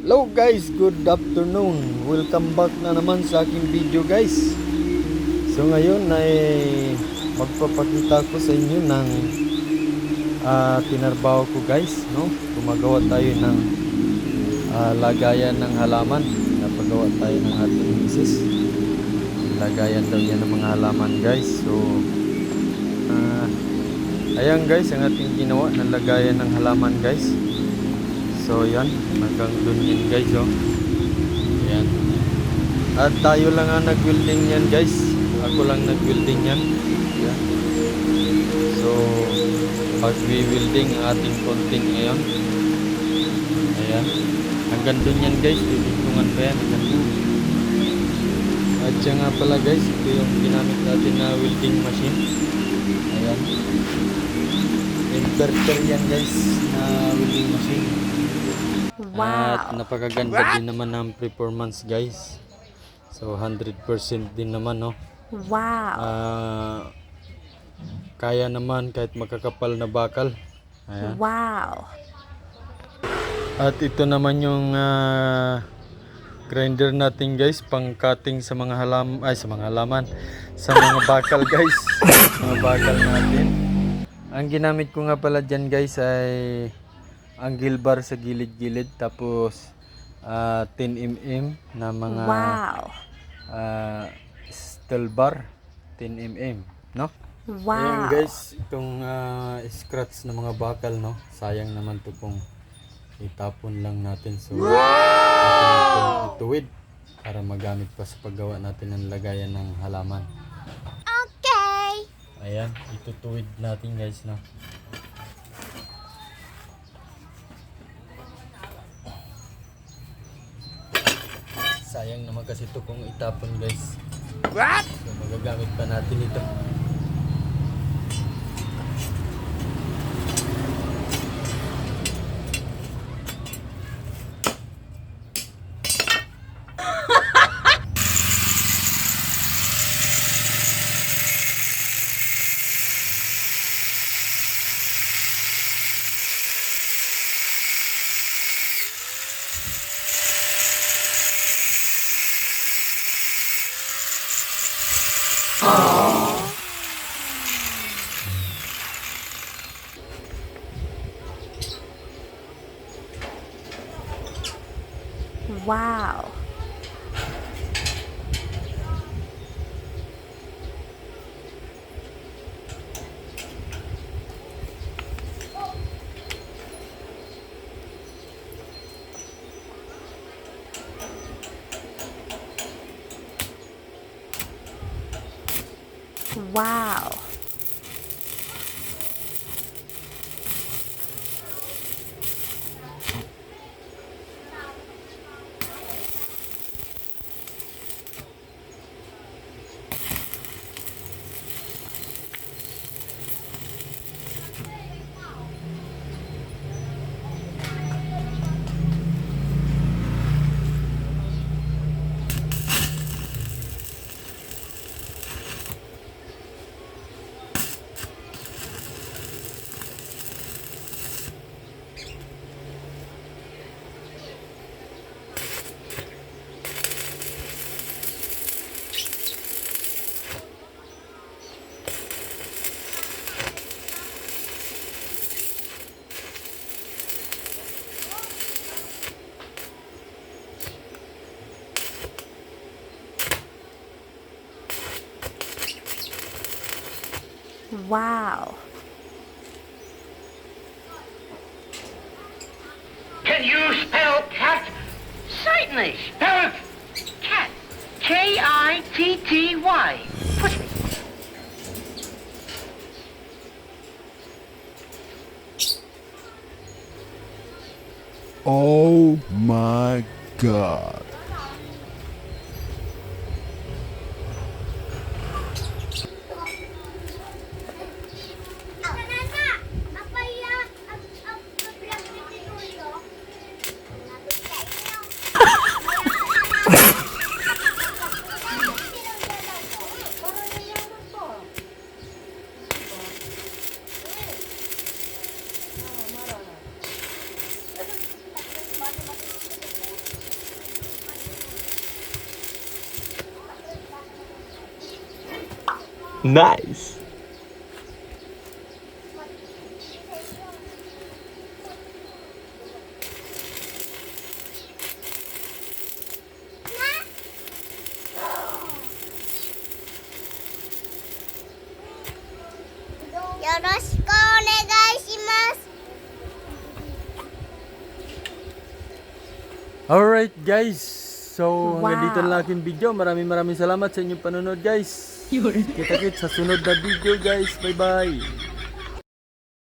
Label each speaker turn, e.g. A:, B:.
A: Hello guys, good afternoon. Welcome back na naman sa aking video guys. So ngayon ay magpapakita ko sa inyo ng tinarbaho ko guys, no? Gumagawa tayo ng lagayan ng halaman. Napagawa tayo ng ating misis. Lagayan daw yan ng mga halaman guys. So ayan guys, ang ating ginawa na lagayan ng halaman guys. So yan, hanggang dun yun guys, oh. Yan. At tayo lang ang nag-welding yan guys. Ako lang nag-welding yan. Yan. So mag-welding ang ating konting ngayon. Ayan. Hanggang dun yan guys, titigtungan pa yan hanggang dun. At siya nga pala guys, ito yung ginamit natin na welding machine. Ayan. Inverter yan guys, na welding machine.
B: Wow.
A: At napakaganda din naman ng performance guys. So 100% din naman, no.
B: Wow.
A: Kaya naman kahit makakapal na bakal. Ayan.
B: Wow.
A: At ito naman yung grinder natin guys, pang cutting sa mga halaman, sa mga bakal guys. Mga bakal natin. Ang ginamit ko nga pala dyan guys ay angle bar sa gilid-gilid, tapos 10mm na mga steel bar 10mm, no?
B: Wow.
A: Ayan guys, itong scratch na mga bakal, no? Sayang naman to kung itapon lang natin. So atin itong ituwid para magamit pa sa paggawa natin ng lagayan ng halaman.
B: Okay.
A: Ayan, itutuwid natin guys, no? Sayang naman kasi ito kung itapon guys.
B: What?
A: So magagamit pa natin ito.
B: Wow. Wow. Wow.
C: Can you spell cat? Certainly. Spell it. Cat. K-I-T-T-Y. Push me.
D: Oh my God.
A: Nice. Alright guys, so hanggang dito lang aking video. Maraming salamat sa inyong panonood guys. Kita-kits sa sunod na video guys. Bye bye.